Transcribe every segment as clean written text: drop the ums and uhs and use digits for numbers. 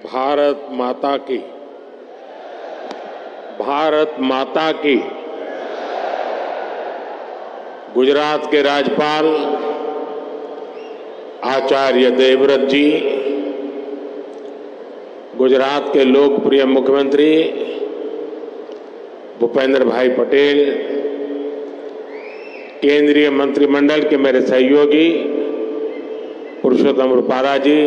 भारत माता की, भारत माता की। गुजरात के राज्यपाल आचार्य देवव्रत जी, गुजरात के लोकप्रिय मुख्यमंत्री भूपेंद्र भाई पटेल, केंद्रीय मंत्रिमंडल के मेरे सहयोगी पुरुषोत्तम रूपाला जी,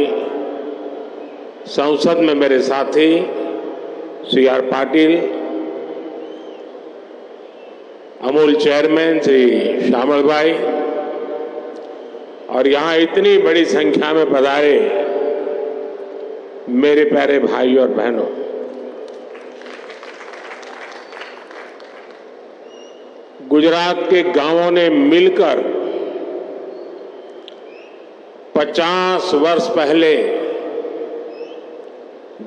संसद में मेरे साथी C R Patil, Amul chairman Shri Shyamal bhai और यहां इतनी बड़ी संख्या में पधारे मेरे प्यारे भाई और बहनों, गुजरात के गांवों ने मिलकर 50 वर्ष पहले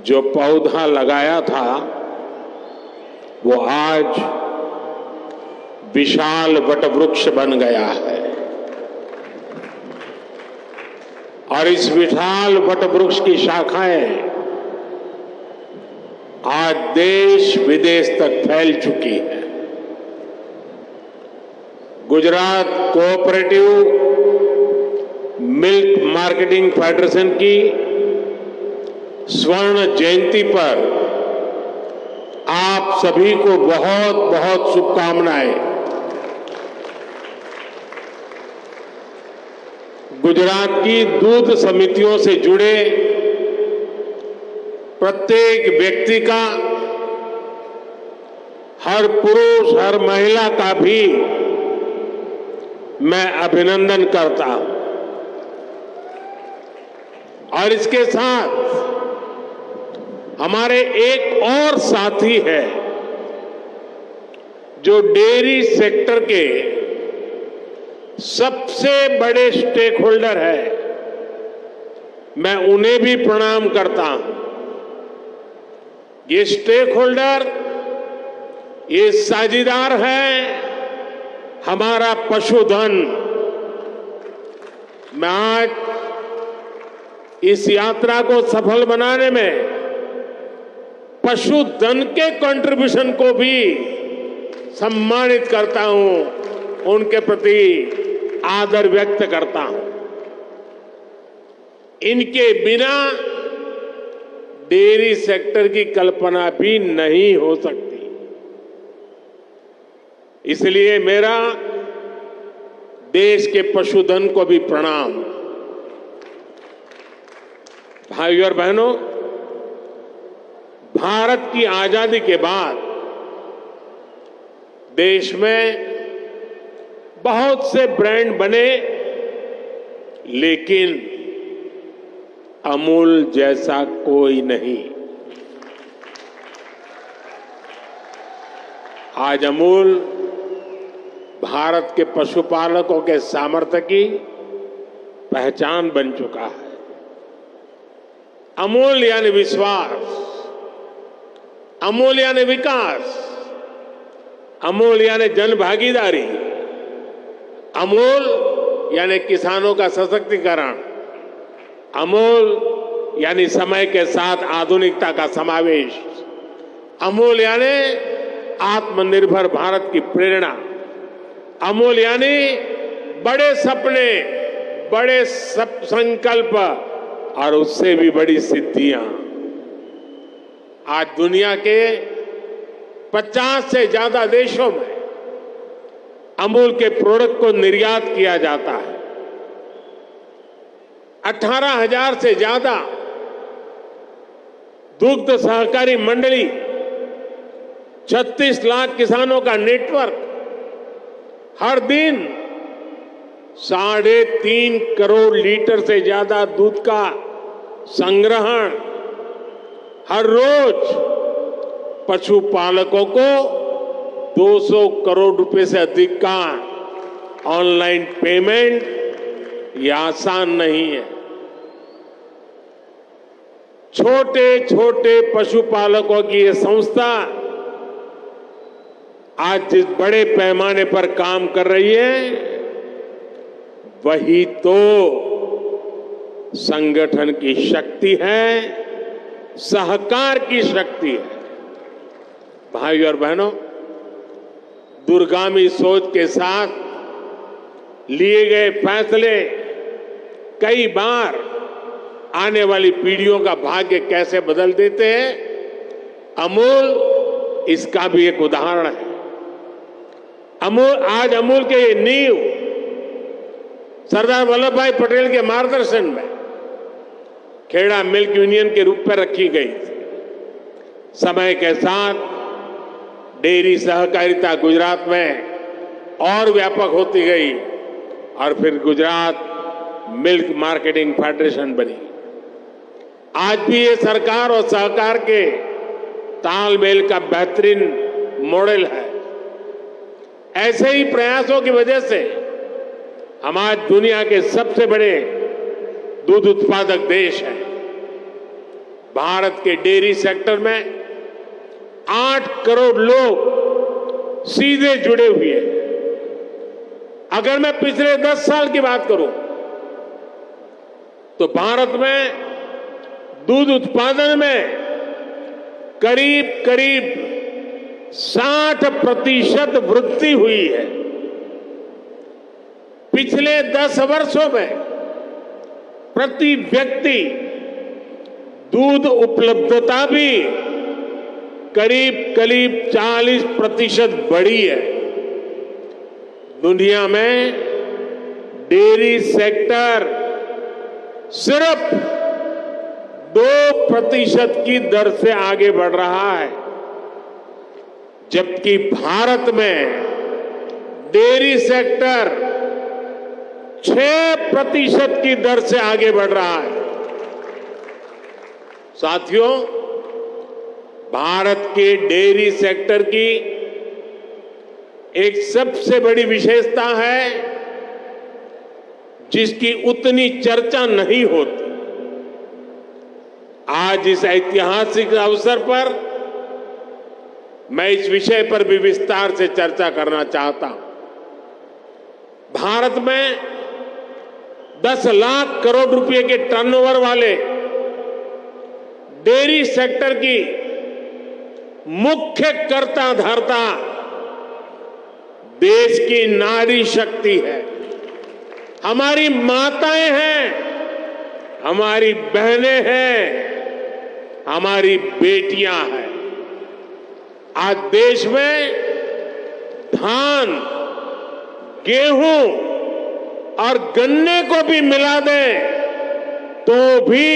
जो पौधा लगाया था वो आज विशाल वटवृक्ष बन गया है और इस विशाल वटवृक्ष की शाखाएं आज देश विदेश तक फैल चुकी है। Gujarat cooperative milk marketing federation की स्वर्ण जयंती पर आप सभी को बहुत बहुत शुभकामनाएं। गुजरात की दूध समितियों से जुड़े प्रत्येक व्यक्ति का, हर पुरुष हर महिला का भी मैं अभिनंदन करता हूं और इसके साथ हमारे एक और साथी है जो डेयरी सेक्टर के सबसे बड़े स्टेक होल्डर है, मैं उन्हें भी प्रणाम करता हूं। ये स्टेक होल्डर, ये साझीदार है हमारा पशुधन। मैं आज इस यात्रा को सफल बनाने में पशुधन के कंट्रीब्यूशन को भी सम्मानित करता हूं, उनके प्रति आदर व्यक्त करता हूं। इनके बिना डेयरी सेक्टर की कल्पना भी नहीं हो सकती। इसलिए मेरा देश के पशुधन को भी प्रणाम। भाइयों और बहनों, भारत की आजादी के बाद देश में बहुत से ब्रांड बने, लेकिन अमूल जैसा कोई नहीं। आज अमूल भारत के पशुपालकों के सामर्थ्य की पहचान बन चुका है। अमूल यानी विश्वास, अमूल यानी विकास, अमूल यानी जन भागीदारी, अमूल यानी किसानों का सशक्तिकरण, अमूल यानी समय के साथ आधुनिकता का समावेश, अमूल यानी आत्मनिर्भर भारत की प्रेरणा, अमूल यानी बड़े सपने, बड़े संकल्प और उससे भी बड़ी सिद्धियां। आज दुनिया के 50 से ज्यादा देशों में अमूल के प्रोडक्ट को निर्यात किया जाता है। 18,000 से ज्यादा दुग्ध सहकारी मंडली, 36 लाख किसानों का नेटवर्क, हर दिन 3.5 करोड़ लीटर से ज्यादा दूध का संग्रहण, हर रोज पशुपालकों को 200 करोड़ रुपए से अधिक का ऑनलाइन पेमेंट, ये आसान नहीं है। छोटे छोटे पशुपालकों की ये संस्था आज जिस बड़े पैमाने पर काम कर रही है, वही तो संगठन की शक्ति है, सहकार की शक्ति है। भाइयों और बहनों, दूरगामी सोच के साथ लिए गए फैसले कई बार आने वाली पीढ़ियों का भाग्य कैसे बदल देते हैं, अमूल इसका भी एक उदाहरण है। आज अमूल के ये नींव सरदार वल्लभ भाई पटेल के मार्गदर्शन में खेड़ा मिल्क यूनियन के रूप में रखी गई थी। समय के साथ डेयरी सहकारिता गुजरात में और व्यापक होती गई और फिर गुजरात मिल्क मार्केटिंग फेडरेशन बनी। आज भी ये सरकार और सहकार के तालमेल का बेहतरीन मॉडल है। ऐसे ही प्रयासों की वजह से हम आज दुनिया के सबसे बड़े दूध उत्पादक देश हैं। भारत के डेयरी सेक्टर में 8 करोड़ लोग सीधे जुड़े हुए हैं। अगर मैं पिछले 10 साल की बात करूं तो भारत में दूध उत्पादन में करीब करीब 60% वृद्धि हुई है। पिछले 10 वर्षों में प्रति व्यक्ति दूध उपलब्धता भी करीब करीब 40% बढ़ी है। दुनिया में डेयरी सेक्टर सिर्फ 2% की दर से आगे बढ़ रहा है, जबकि भारत में डेयरी सेक्टर 6% की दर से आगे बढ़ रहा है। साथियों, भारत के डेयरी सेक्टर की एक सबसे बड़ी विशेषता है जिसकी उतनी चर्चा नहीं होती। आज इस ऐतिहासिक अवसर पर मैं इस विषय पर भी विस्तार से चर्चा करना चाहता हूं। भारत में 10 लाख करोड़ रुपए के टर्नओवर वाले डेयरी सेक्टर की मुख्य कर्ता धर्ता देश की नारी शक्ति है। हमारी माताएं हैं, हमारी बहनें हैं, हमारी बेटियां हैं। आज देश में धान, गेहूं और गन्ने को भी मिला दें तो भी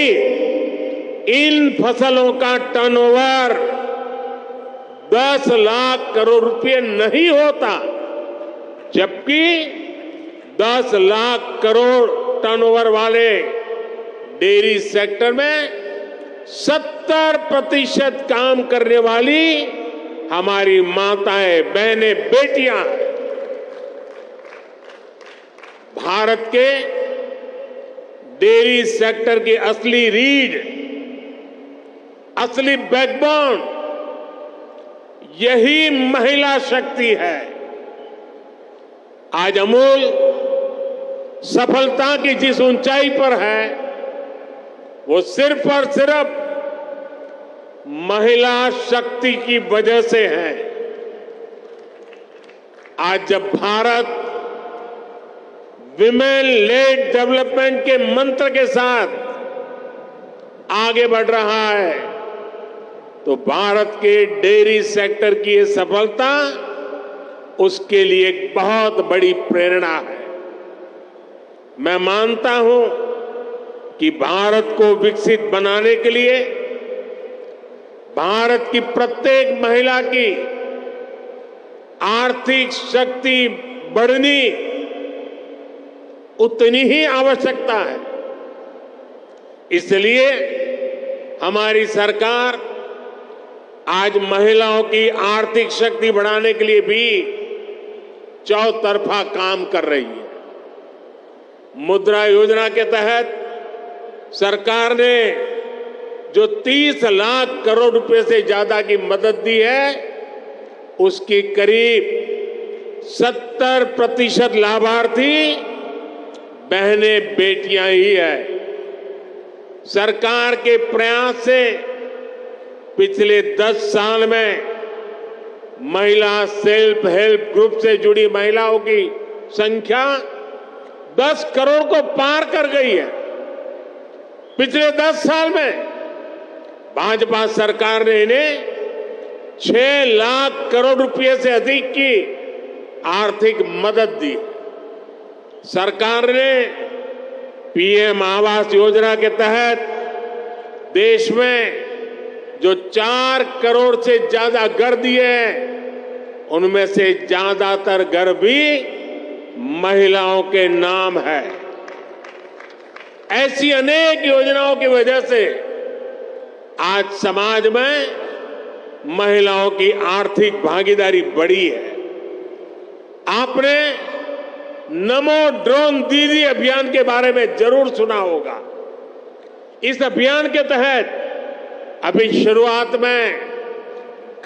इन फसलों का टर्नओवर 10 लाख करोड़ रुपए नहीं होता, जबकि 10 लाख करोड़ टर्नओवर वाले डेयरी सेक्टर में 70% काम करने वाली हमारी माताएं, बहनें, बेटियां हैं। भारत के डेयरी सेक्टर की असली रीढ़, असली बैकबोन यही महिला शक्ति है। आज अमूल सफलता की जिस ऊंचाई पर है वो सिर्फ और सिर्फ महिला शक्ति की वजह से है। आज जब भारत विमेन लेड डेवलपमेंट के मंत्र के साथ आगे बढ़ रहा है तो भारत के डेयरी सेक्टर की ये सफलता उसके लिए एक बहुत बड़ी प्रेरणा है। मैं मानता हूं कि भारत को विकसित बनाने के लिए भारत की प्रत्येक महिला की आर्थिक शक्ति बढ़नी उतनी ही आवश्यकता है। इसलिए हमारी सरकार आज महिलाओं की आर्थिक शक्ति बढ़ाने के लिए भी चौतरफा काम कर रही है। मुद्रा योजना के तहत सरकार ने जो 30 लाख करोड़ रुपए से ज्यादा की मदद दी है उसकी करीब 70% लाभार्थी बहनें, बेटियां ही है। सरकार के प्रयास से पिछले 10 साल में महिला सेल्फ हेल्प ग्रुप से जुड़ी महिलाओं की संख्या 10 करोड़ को पार कर गई है। पिछले 10 साल में भाजपा सरकार ने इन्हें 6 लाख करोड़ रुपए से अधिक की आर्थिक मदद दी। सरकार ने पीएम आवास योजना के तहत देश में जो 4 करोड़ से ज्यादा घर दिए हैं, उनमें से ज्यादातर घर भी महिलाओं के नाम है। ऐसी अनेक योजनाओं की वजह से आज समाज में महिलाओं की आर्थिक भागीदारी बढ़ी है। आपने नमो ड्रोन दीदी अभियान के बारे में जरूर सुना होगा। इस अभियान के तहत अभी शुरुआत में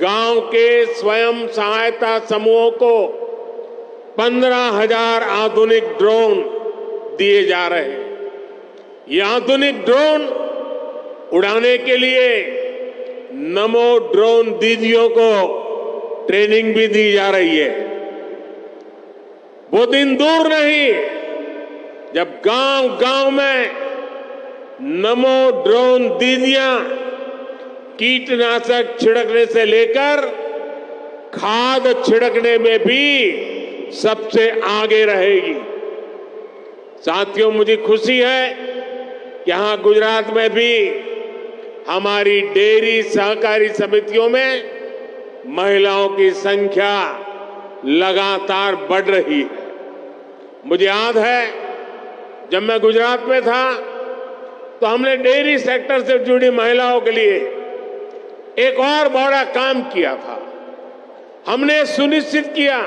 गांव के स्वयं सहायता समूहों को 15,000 आधुनिक ड्रोन दिए जा रहे हैं। ये आधुनिक ड्रोन उड़ाने के लिए नमो ड्रोन दीदियों को ट्रेनिंग भी दी जा रही है। वो दिन दूर नहीं जब गांव-गांव में नमो ड्रोन दीदियां कीटनाशक छिड़कने से लेकर खाद छिड़कने में भी सबसे आगे रहेगी। साथियों, मुझे खुशी है कि यहां गुजरात में भी हमारी डेयरी सहकारी समितियों में महिलाओं की संख्या लगातार बढ़ रही है। मुझे याद है जब मैं गुजरात में था तो हमने डेयरी सेक्टर से जुड़ी महिलाओं के लिए एक और बड़ा काम किया था। हमने सुनिश्चित किया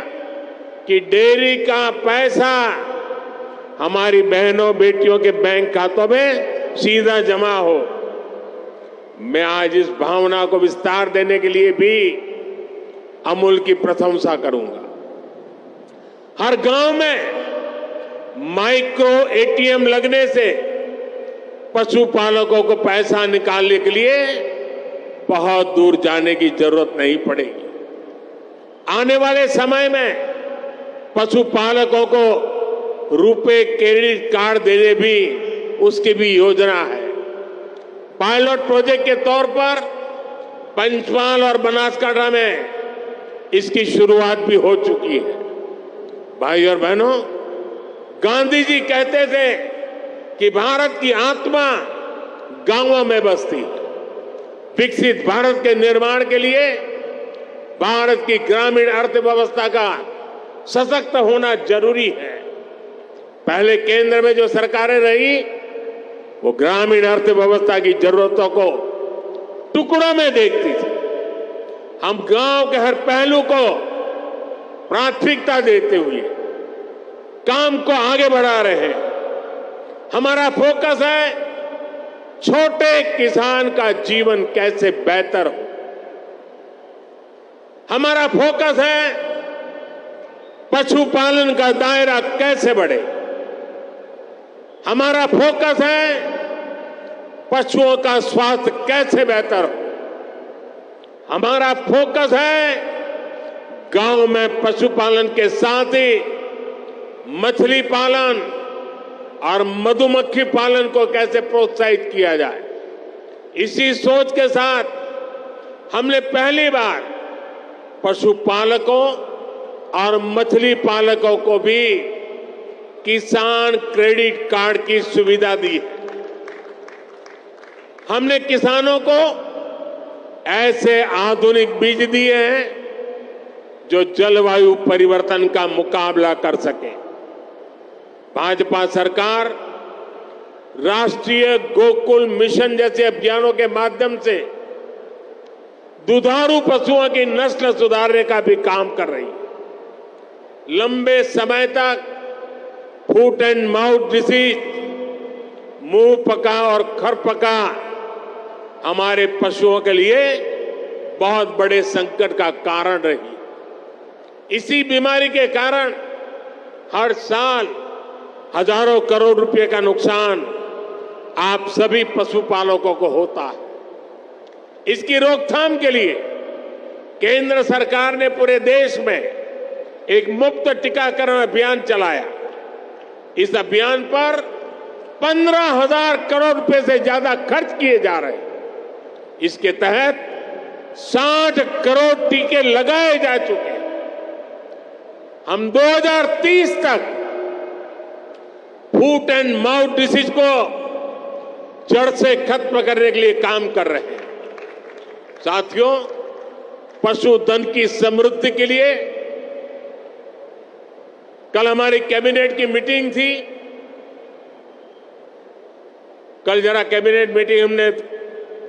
कि डेयरी का पैसा हमारी बहनों बेटियों के बैंक खातों में सीधा जमा हो। मैं आज इस भावना को विस्तार देने के लिए भी अमूल की प्रशंसा करूंगा। हर गांव में माइक्रो एटीएम लगने से पशुपालकों को पैसा निकालने के लिए बहुत दूर जाने की जरूरत नहीं पड़ेगी। आने वाले समय में पशुपालकों को रुपए क्रेडिट कार्ड देने भी उसकी भी योजना है। पायलट प्रोजेक्ट के तौर पर पंचमहाल और बनासकांठा में इसकी शुरुआत भी हो चुकी है। भाई और बहनों, गांधी जी कहते थे कि भारत की आत्मा गांवों में बसती है। विकसित भारत के निर्माण के लिए भारत की ग्रामीण अर्थव्यवस्था का सशक्त होना जरूरी है। पहले केंद्र में जो सरकारें रही वो ग्रामीण अर्थव्यवस्था की जरूरतों को टुकड़ों में देखती थी। हम गांव के हर पहलू को प्राथमिकता देते हुए काम को आगे बढ़ा रहे हैं। हमारा फोकस है छोटे किसान का जीवन कैसे बेहतर हो। हमारा फोकस है पशुपालन का दायरा कैसे बढ़े। हमारा फोकस है पशुओं का स्वास्थ्य कैसे बेहतर हो। हमारा फोकस है गांव में पशुपालन के साथ ही मछली पालन और मधुमक्खी पालन को कैसे प्रोत्साहित किया जाए। इसी सोच के साथ हमने पहली बार पशुपालकों और मछली पालकों को भी किसान क्रेडिट कार्ड की सुविधा दी है। हमने किसानों को ऐसे आधुनिक बीज दिए हैं जो जलवायु परिवर्तन का मुकाबला कर सके। भाजपा सरकार राष्ट्रीय गोकुल मिशन जैसे अभियानों के माध्यम से दुधारू पशुओं की नस्ल सुधारने का भी काम कर रही है। लंबे समय तक फुट एंड माउथ डिसीज, मुंह पका और खर पका हमारे पशुओं के लिए बहुत बड़े संकट का कारण रही। इसी बीमारी के कारण हर साल हजारों करोड़ रुपए का नुकसान आप सभी पशुपालकों को होता है। इसकी रोकथाम के लिए केंद्र सरकार ने पूरे देश में एक मुफ्त टीकाकरण अभियान चलाया। इस अभियान पर 15,000 करोड़ रुपए से ज्यादा खर्च किए जा रहे हैं। इसके तहत 60 करोड़ टीके लगाए जा चुके हैं। हम 2030 तक फूट एंड माउथ डिसीज को जड़ से खत्म करने के लिए काम कर रहे हैं। साथियों, पशुधन की समृद्धि के लिए कल हमारी कैबिनेट की मीटिंग थी। कल जरा कैबिनेट मीटिंग हमने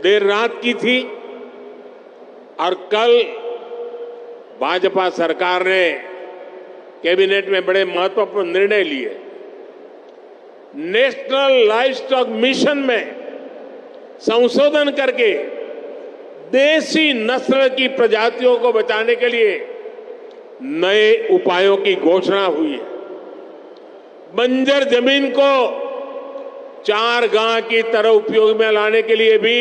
देर रात की थी और कल भाजपा सरकार ने कैबिनेट में बड़े महत्वपूर्ण निर्णय लिए। नेशनल लाइवस्टॉक मिशन में संशोधन करके देसी नस्ल की प्रजातियों को बचाने के लिए नए उपायों की घोषणा हुई है। बंजर जमीन को चारगाह की तरह उपयोग में लाने के लिए भी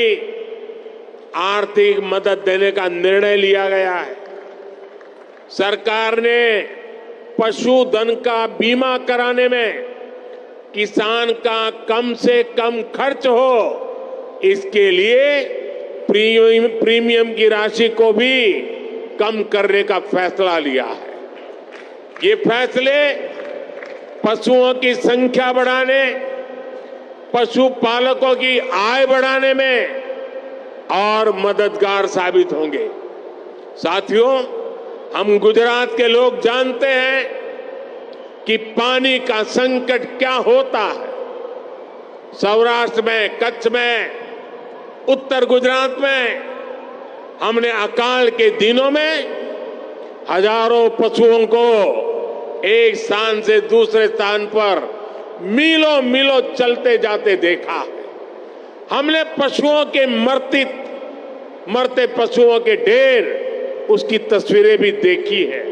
आर्थिक मदद देने का निर्णय लिया गया है। सरकार ने पशुधन का बीमा कराने में किसान का कम से कम खर्च हो, इसके लिए प्रीमियम की राशि को भी कम करने का फैसला लिया है। ये फैसले पशुओं की संख्या बढ़ाने, पशुपालकों की आय बढ़ाने में और मददगार साबित होंगे। साथियों, हम गुजरात के लोग जानते हैं कि पानी का संकट क्या होता है। सौराष्ट्र में, कच्छ में, उत्तर गुजरात में हमने अकाल के दिनों में हजारों पशुओं को एक स्थान से दूसरे स्थान पर मीलों मीलों चलते जाते देखा है। हमने पशुओं के मरते पशुओं के ढेर, उसकी तस्वीरें भी देखी है।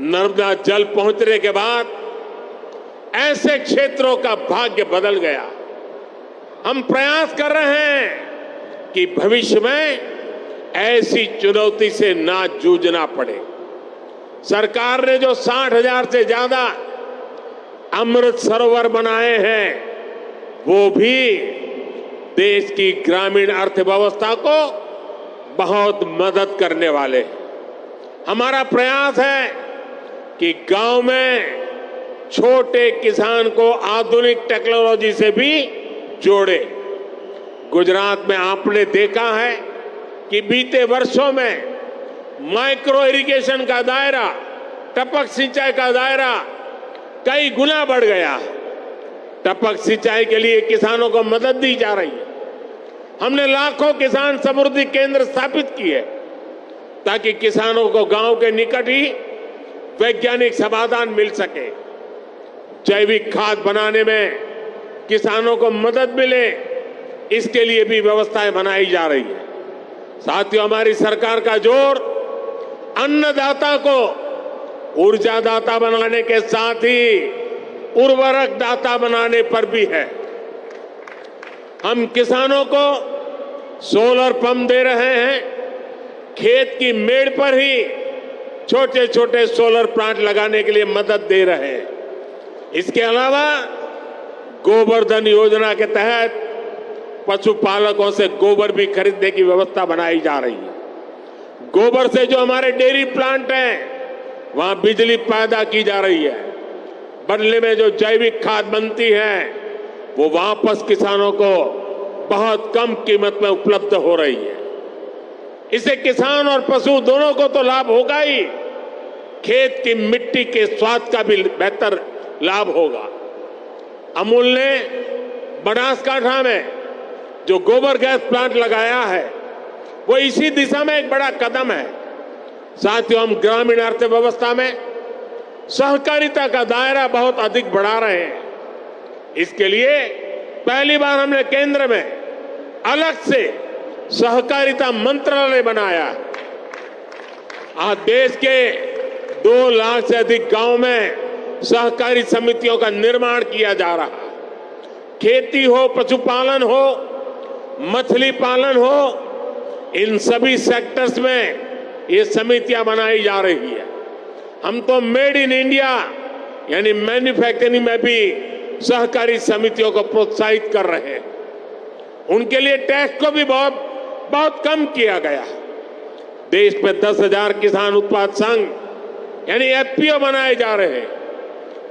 नर्मदा जल पहुंचने के बाद ऐसे क्षेत्रों का भाग्य बदल गया। हम प्रयास कर रहे हैं कि भविष्य में ऐसी चुनौती से ना जूझना पड़े। सरकार ने जो 60,000 से ज्यादा अमृत सरोवर बनाए हैं, वो भी देश की ग्रामीण अर्थव्यवस्था को बहुत मदद करने वाले हैं। हमारा प्रयास है कि गांव में छोटे किसान को आधुनिक टेक्नोलॉजी से भी जोड़े। गुजरात में आपने देखा है कि बीते वर्षों में माइक्रो इरिगेशन का दायरा, टपक सिंचाई का दायरा कई गुना बढ़ गया। टपक सिंचाई के लिए किसानों को मदद दी जा रही है। हमने लाखों किसान समृद्धि केंद्र स्थापित किए ताकि किसानों को गांव के निकट ही वैज्ञानिक समाधान मिल सके। जैविक खाद बनाने में किसानों को मदद मिले, इसके लिए भी व्यवस्थाएं बनाई जा रही है। साथियों, हमारी सरकार का जोर अन्नदाता को ऊर्जादाता बनाने के साथ ही उर्वरक दाता बनाने पर भी है। हम किसानों को सोलर पंप दे रहे हैं। खेत की मेड़ पर ही छोटे छोटे सोलर प्लांट लगाने के लिए मदद दे रहे हैं। इसके अलावा गोवर्धन योजना के तहत पशुपालकों से गोबर भी खरीदने की व्यवस्था बनाई जा रही है। गोबर से जो हमारे डेयरी प्लांट हैं, वहां बिजली पैदा की जा रही है। बदले में जो जैविक खाद बनती है, वो वापस किसानों को बहुत कम कीमत में उपलब्ध हो रही है। इससे किसान और पशु दोनों को तो लाभ होगा ही, खेत की मिट्टी के स्वाद का भी बेहतर लाभ होगा। अमूल ने बनासकांठा में जो गोबर गैस प्लांट लगाया है, वो इसी दिशा में एक बड़ा कदम है। साथियों, हम ग्रामीण अर्थव्यवस्था में सहकारिता का दायरा बहुत अधिक बढ़ा रहे हैं। इसके लिए पहली बार हमने केंद्र में अलग से सहकारिता मंत्रालय बनाया। आज देश के 2 लाख से अधिक गांव में सहकारी समितियों का निर्माण किया जा रहा है। खेती हो, पशुपालन हो, मछली पालन हो, इन सभी सेक्टर्स में ये समितियां बनाई जा रही है। हम तो मेड इन इंडिया यानी मैन्युफैक्चरिंग में भी सहकारी समितियों को प्रोत्साहित कर रहे हैं। उनके लिए टैक्स को भी बहुत कम किया गया। देश में 10,000 किसान उत्पाद संघ यानी एफपीओ बनाए जा रहे हैं,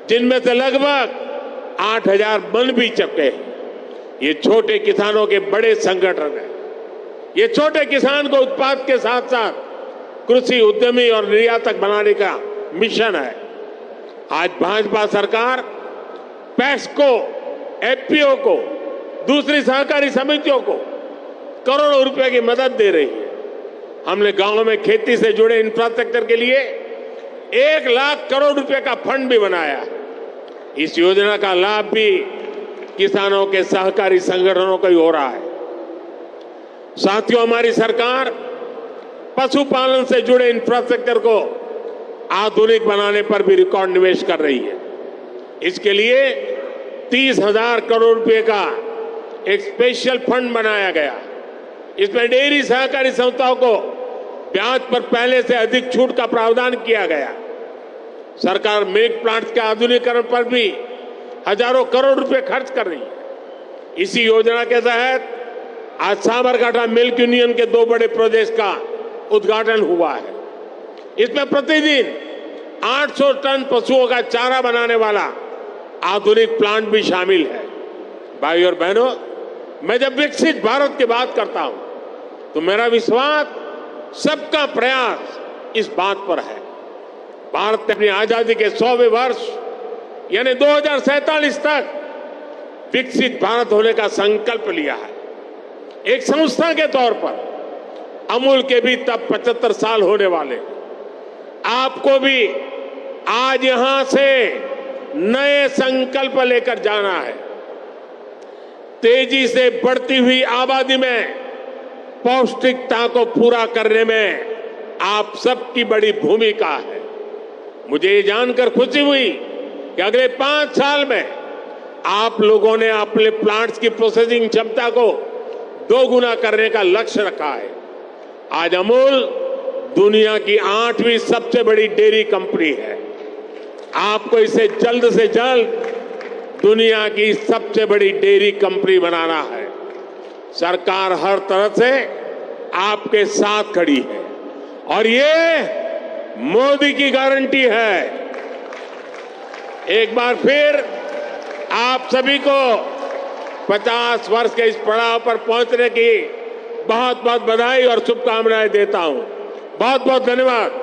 जिनमें से लगभग 8,000 बन भी चुके हैं। ये छोटे किसानों के बड़े संगठन है। ये छोटे किसान को उत्पाद के साथ साथ कृषि उद्यमी और निर्यातक बनाने का मिशन है। आज भाजपा सरकार पैक्स को, एफपीओ को, दूसरी सहकारी समितियों को करोड़ों रुपए की मदद दे रही है। हमने गांव में खेती से जुड़े इंफ्रास्ट्रक्चर के लिए 1 लाख करोड़ रुपए का फंड भी बनाया। इस योजना का लाभ भी किसानों के सहकारी संगठनों को ही हो रहा है। साथियों, हमारी सरकार पशुपालन से जुड़े इंफ्रास्ट्रक्चर को आधुनिक बनाने पर भी रिकॉर्ड निवेश कर रही है। इसके लिए 30,000 करोड़ रुपए का एक स्पेशल फंड बनाया गया। इसमें डेयरी सहकारी संस्थाओं को ब्याज पर पहले से अधिक छूट का प्रावधान किया गया। सरकार मिल्क प्लांट्स के आधुनिकीकरण पर भी हजारों करोड़ रुपए खर्च कर रही है। इसी योजना के तहत आज साबरकांठा मिल्क यूनियन के 2 बड़े प्रोजेक्ट का उद्घाटन हुआ है। इसमें प्रतिदिन 800 टन पशुओं का चारा बनाने वाला आधुनिक प्लांट भी शामिल है। भाइयों और बहनों, मैं जब विकसित भारत की बात करता हूं तो मेरा विश्वास, सबका प्रयास इस बात पर है। भारत ने अपनी आजादी के 100वें वर्ष यानी 2047 तक विकसित भारत होने का संकल्प लिया है। एक संस्था के तौर पर अमूल के भी तब 75 साल होने वाले। आपको भी आज यहां से नए संकल्प लेकर जाना है। तेजी से बढ़ती हुई आबादी में पौष्टिकता को पूरा करने में आप सबकी बड़ी भूमिका है। मुझे ये जानकर खुशी हुई कि अगले 5 साल में आप लोगों ने अपने प्लांट्स की प्रोसेसिंग क्षमता को 2 गुना करने का लक्ष्य रखा है। आज अमूल दुनिया की 8वीं सबसे बड़ी डेयरी कंपनी है। आपको इसे जल्द से जल्द दुनिया की सबसे बड़ी डेयरी कंपनी बनाना है। सरकार हर तरह से आपके साथ खड़ी है और ये मोदी की गारंटी है। एक बार फिर आप सभी को 50 वर्ष के इस पड़ाव पर पहुंचने की बहुत बहुत बधाई और शुभकामनाएं देता हूं। बहुत बहुत धन्यवाद।